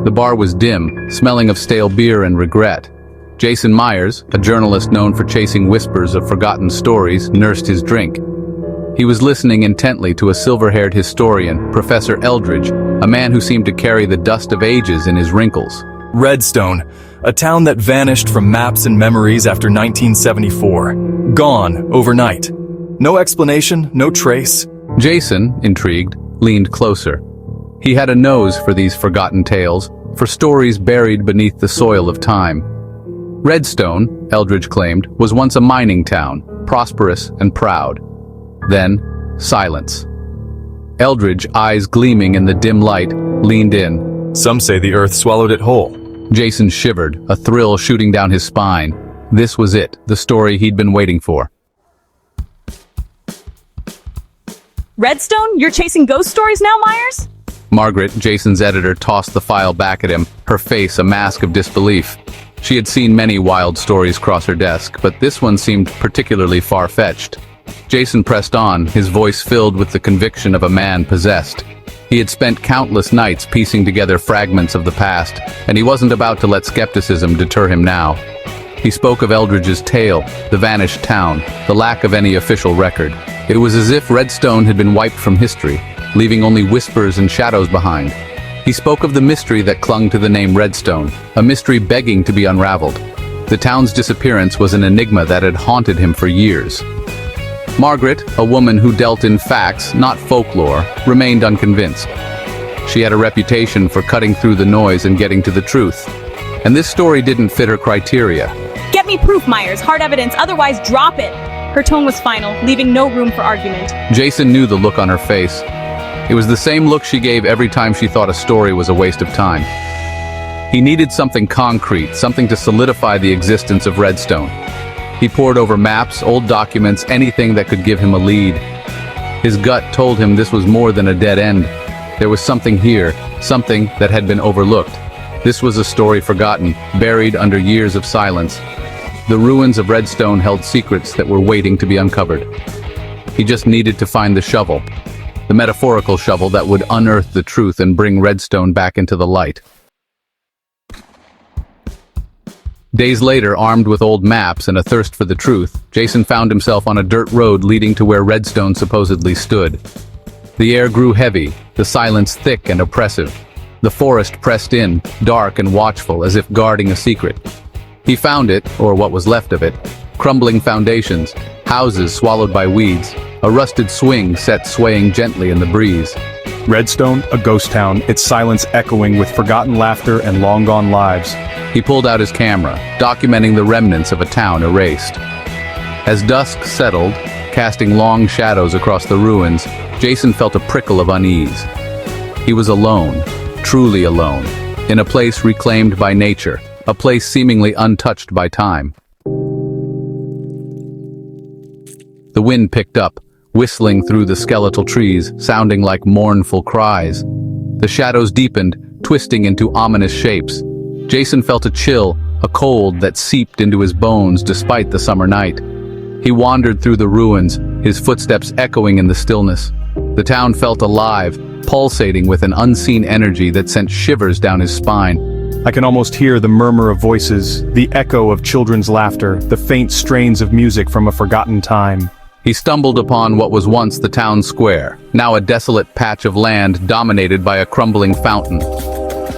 The bar was dim, smelling of stale beer and regret. Jason Myers, a journalist known for chasing whispers of forgotten stories, nursed his drink. He was listening intently to a silver-haired historian, Professor Eldridge, a man who seemed to carry the dust of ages in his wrinkles. Redstone, a town that vanished from maps and memories after 1974. Gone overnight. No explanation, no trace. Jason, intrigued, leaned closer. He had a nose for these forgotten tales, for stories buried beneath the soil of time. Redstone, Eldridge claimed, was once a mining town, prosperous and proud. Then, silence. Eldridge, eyes gleaming in the dim light, leaned in. Some say the earth swallowed it whole. Jason shivered, a thrill shooting down his spine. This was it, the story he'd been waiting for. Redstone, you're chasing ghost stories now, Myers? Margaret, Jason's editor, tossed the file back at him, her face a mask of disbelief. She had seen many wild stories cross her desk, but this one seemed particularly far-fetched. Jason pressed on, his voice filled with the conviction of a man possessed. He had spent countless nights piecing together fragments of the past, and he wasn't about to let skepticism deter him now. He spoke of Eldridge's tale, the vanished town, the lack of any official record. It was as if Redstone had been wiped from history, leaving only whispers and shadows behind. He spoke of the mystery that clung to the name Redstone, a mystery begging to be unraveled. The town's disappearance was an enigma that had haunted him for years. Margaret, a woman who dealt in facts, not folklore, remained unconvinced. She had a reputation for cutting through the noise and getting to the truth. And this story didn't fit her criteria. Get me proof, Myers. Hard evidence, otherwise drop it. Her tone was final, leaving no room for argument. Jason knew the look on her face. It was the same look she gave every time she thought a story was a waste of time. He needed something concrete, something to solidify the existence of Redstone. He pored over maps, old documents, anything that could give him a lead. His gut told him this was more than a dead end. There was something here, something that had been overlooked. This was a story forgotten, buried under years of silence. The ruins of Redstone held secrets that were waiting to be uncovered. He just needed to find the shovel, the metaphorical shovel that would unearth the truth and bring Redstone back into the light. Days later, armed with old maps and a thirst for the truth, Jason found himself on a dirt road leading to where Redstone supposedly stood. The air grew heavy, the silence thick and oppressive. The forest pressed in, dark and watchful, as if guarding a secret. He found it, or what was left of it, crumbling foundations, houses swallowed by weeds, a rusted swing set swaying gently in the breeze. Redstone, a ghost town, its silence echoing with forgotten laughter and long-gone lives. He pulled out his camera, documenting the remnants of a town erased. As dusk settled, casting long shadows across the ruins, Jason felt a prickle of unease. He was alone, truly alone, in a place reclaimed by nature, a place seemingly untouched by time. The wind picked up, whistling through the skeletal trees, sounding like mournful cries. The shadows deepened, twisting into ominous shapes. Jason felt a chill, a cold that seeped into his bones despite the summer night. He wandered through the ruins, his footsteps echoing in the stillness. The town felt alive, pulsating with an unseen energy that sent shivers down his spine. I can almost hear the murmur of voices, the echo of children's laughter, the faint strains of music from a forgotten time. He stumbled upon what was once the town square, now a desolate patch of land dominated by a crumbling fountain.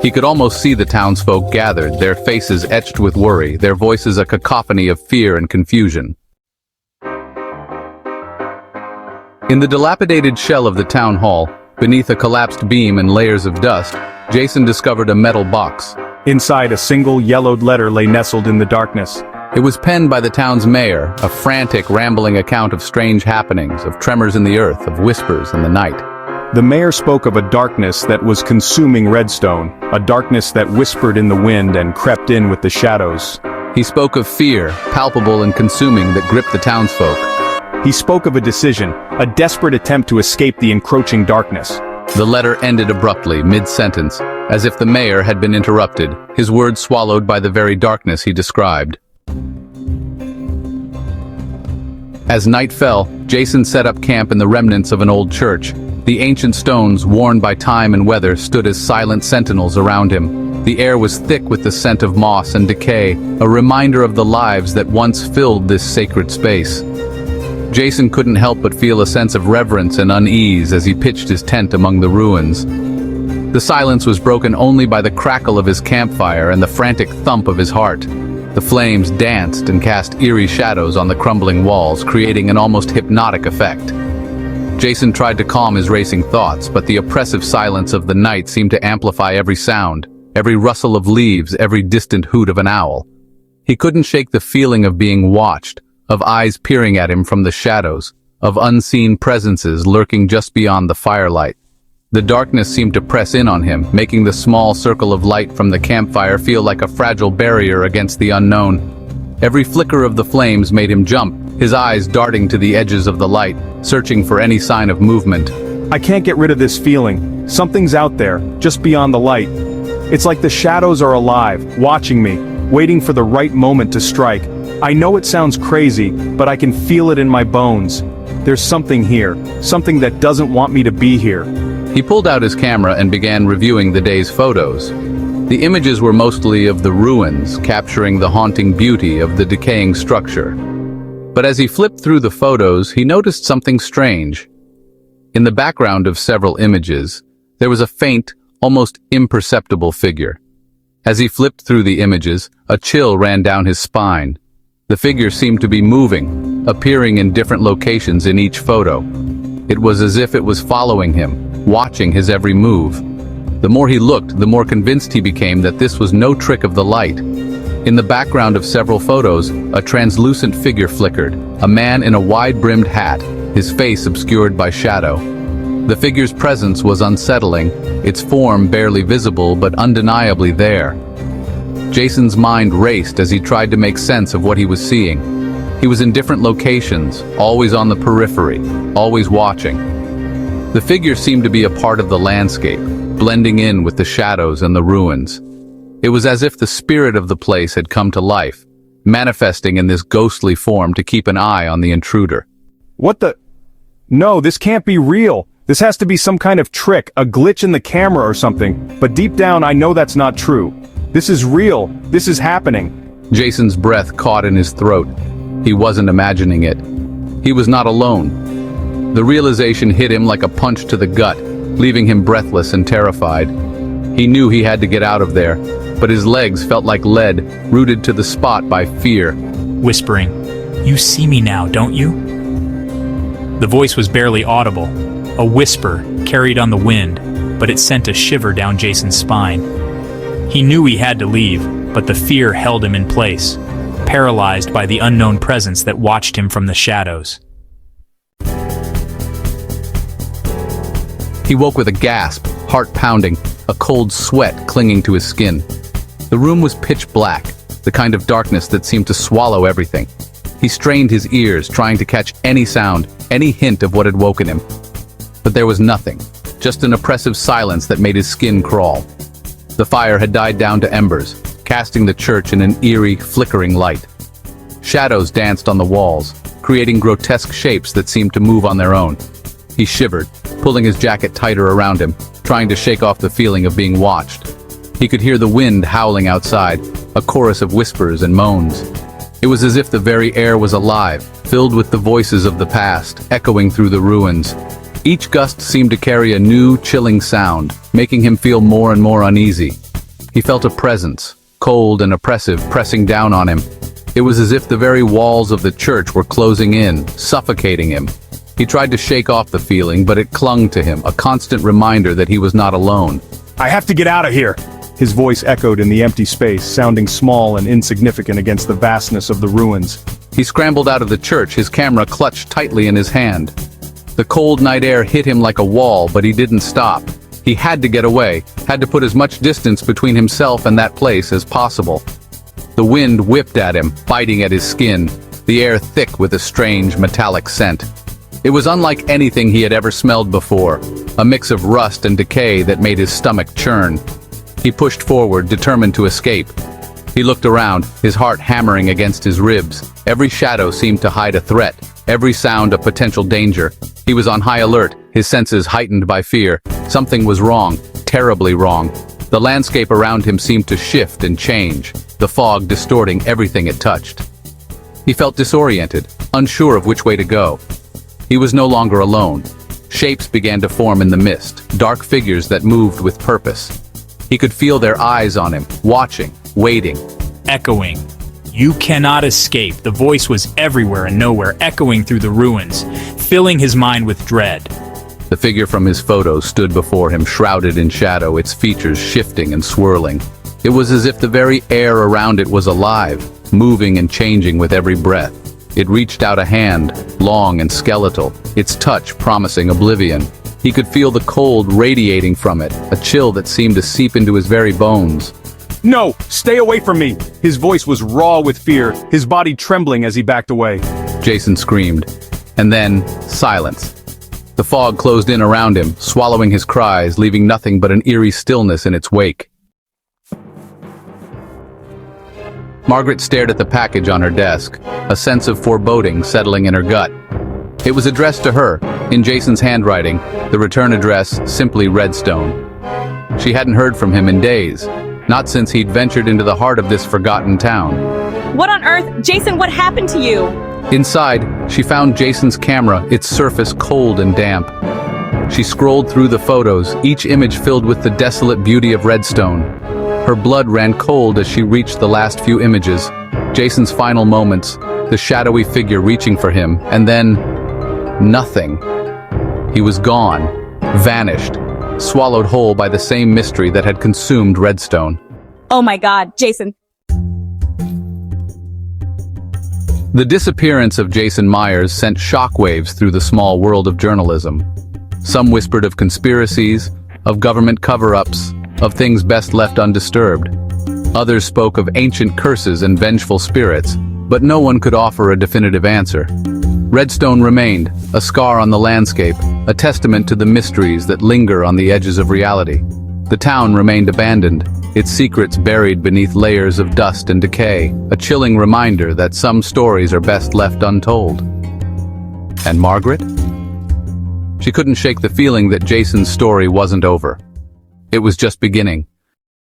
He could almost see the townsfolk gathered, their faces etched with worry, their voices a cacophony of fear and confusion. In the dilapidated shell of the town hall, beneath a collapsed beam and layers of dust, Jason discovered a metal box. Inside, a single yellowed letter lay nestled in the darkness. It was penned by the town's mayor, a frantic, rambling account of strange happenings, of tremors in the earth, of whispers in the night. The mayor spoke of a darkness that was consuming Redstone, a darkness that whispered in the wind and crept in with the shadows. He spoke of fear, palpable and consuming, that gripped the townsfolk. He spoke of a decision, a desperate attempt to escape the encroaching darkness. The letter ended abruptly, mid-sentence, as if the mayor had been interrupted, his words swallowed by the very darkness he described. As night fell, Jason set up camp in the remnants of an old church. The ancient stones, worn by time and weather, stood as silent sentinels around him. The air was thick with the scent of moss and decay, a reminder of the lives that once filled this sacred space. Jason couldn't help but feel a sense of reverence and unease as he pitched his tent among the ruins. The silence was broken only by the crackle of his campfire and the frantic thump of his heart. The flames danced and cast eerie shadows on the crumbling walls, creating an almost hypnotic effect. Jason tried to calm his racing thoughts, but the oppressive silence of the night seemed to amplify every sound, every rustle of leaves, every distant hoot of an owl. He couldn't shake the feeling of being watched, of eyes peering at him from the shadows, of unseen presences lurking just beyond the firelight. The darkness seemed to press in on him, making the small circle of light from the campfire feel like a fragile barrier against the unknown. Every flicker of the flames made him jump, his eyes darting to the edges of the light, searching for any sign of movement. I can't get rid of this feeling. Something's out there, just beyond the light. It's like the shadows are alive, watching me, waiting for the right moment to strike. I know it sounds crazy, but I can feel it in my bones. There's something here, something that doesn't want me to be here. He pulled out his camera and began reviewing the day's photos. The images were mostly of the ruins, capturing the haunting beauty of the decaying structure. But as he flipped through the photos, he noticed something strange. In the background of several images, there was a faint, almost imperceptible figure. As he flipped through the images, a chill ran down his spine. The figure seemed to be moving, appearing in different locations in each photo. It was as if it was following him, watching his every move. The more he looked, the more convinced he became that this was no trick of the light. In the background of several photos, a translucent figure flickered, a man in a wide-brimmed hat, his face obscured by shadow. The figure's presence was unsettling, its form barely visible but undeniably there. Jason's mind raced as he tried to make sense of what he was seeing. He was in different locations, always on the periphery, always watching. The figure seemed to be a part of the landscape, blending in with the shadows and the ruins. It was as if the spirit of the place had come to life, manifesting in this ghostly form to keep an eye on the intruder. What the? No, this can't be real. This has to be some kind of trick, a glitch in the camera or something. But deep down, I know that's not true. This is real. This is happening. Jason's breath caught in his throat. He wasn't imagining it. He was not alone. The realization hit him like a punch to the gut, leaving him breathless and terrified. He knew he had to get out of there, but his legs felt like lead, rooted to the spot by fear. Whispering, "You see me now, don't you?" The voice was barely audible, a whisper carried on the wind, but it sent a shiver down Jason's spine. He knew he had to leave, but the fear held him in place, paralyzed by the unknown presence that watched him from the shadows. He woke with a gasp, heart pounding, a cold sweat clinging to his skin. The room was pitch black, the kind of darkness that seemed to swallow everything. He strained his ears, trying to catch any sound, any hint of what had woken him. But there was nothing, just an oppressive silence that made his skin crawl. The fire had died down to embers, casting the church in an eerie, flickering light. Shadows danced on the walls, creating grotesque shapes that seemed to move on their own. He shivered, pulling his jacket tighter around him, trying to shake off the feeling of being watched. He could hear the wind howling outside, a chorus of whispers and moans. It was as if the very air was alive, filled with the voices of the past, echoing through the ruins. Each gust seemed to carry a new, chilling sound, making him feel more and more uneasy. He felt a presence, cold and oppressive, pressing down on him. It was as if the very walls of the church were closing in, suffocating him. He tried to shake off the feeling, but it clung to him, a constant reminder that he was not alone. I have to get out of here! His voice echoed in the empty space, sounding small and insignificant against the vastness of the ruins. He scrambled out of the church, his camera clutched tightly in his hand. The cold night air hit him like a wall, but he didn't stop. He had to get away, had to put as much distance between himself and that place as possible. The wind whipped at him, biting at his skin, the air thick with a strange metallic scent. It was unlike anything he had ever smelled before, a mix of rust and decay that made his stomach churn. He pushed forward, determined to escape. He looked around, his heart hammering against his ribs. Every shadow seemed to hide a threat, every sound a potential danger. He was on high alert, his senses heightened by fear. Something was wrong, terribly wrong. The landscape around him seemed to shift and change, the fog distorting everything it touched. He felt disoriented, unsure of which way to go. He was no longer alone. Shapes began to form in the mist, dark figures that moved with purpose. He could feel their eyes on him, watching, waiting. Echoing. You cannot escape. The voice was everywhere and nowhere, echoing through the ruins, filling his mind with dread. The figure from his photo stood before him, shrouded in shadow, its features shifting and swirling. It was as if the very air around it was alive, moving and changing with every breath. It reached out a hand, long and skeletal, its touch promising oblivion. He could feel the cold radiating from it, a chill that seemed to seep into his very bones. No! Stay away from me! His voice was raw with fear, his body trembling as he backed away. Jason screamed. And then, silence. The fog closed in around him, swallowing his cries, leaving nothing but an eerie stillness in its wake. Margaret stared at the package on her desk, a sense of foreboding settling in her gut. It was addressed to her, in Jason's handwriting, the return address simply Redstone. She hadn't heard from him in days, not since he'd ventured into the heart of this forgotten town. What on earth? Jason, what happened to you? Inside, she found Jason's camera, its surface cold and damp. She scrolled through the photos, each image filled with the desolate beauty of Redstone. Her blood ran cold as she reached the last few images, Jason's final moments, the shadowy figure reaching for him, and then nothing. He was gone, vanished, swallowed whole by the same mystery that had consumed Redstone. Oh my God, Jason. The disappearance of Jason Myers sent shockwaves through the small world of journalism. Some whispered of conspiracies, of government cover-ups, of things best left undisturbed. Others spoke of ancient curses and vengeful spirits, but no one could offer a definitive answer. Redstone remained, a scar on the landscape, a testament to the mysteries that linger on the edges of reality. The town remained abandoned, its secrets buried beneath layers of dust and decay, a chilling reminder that some stories are best left untold. And Margaret? She couldn't shake the feeling that Jason's story wasn't over. It was just beginning.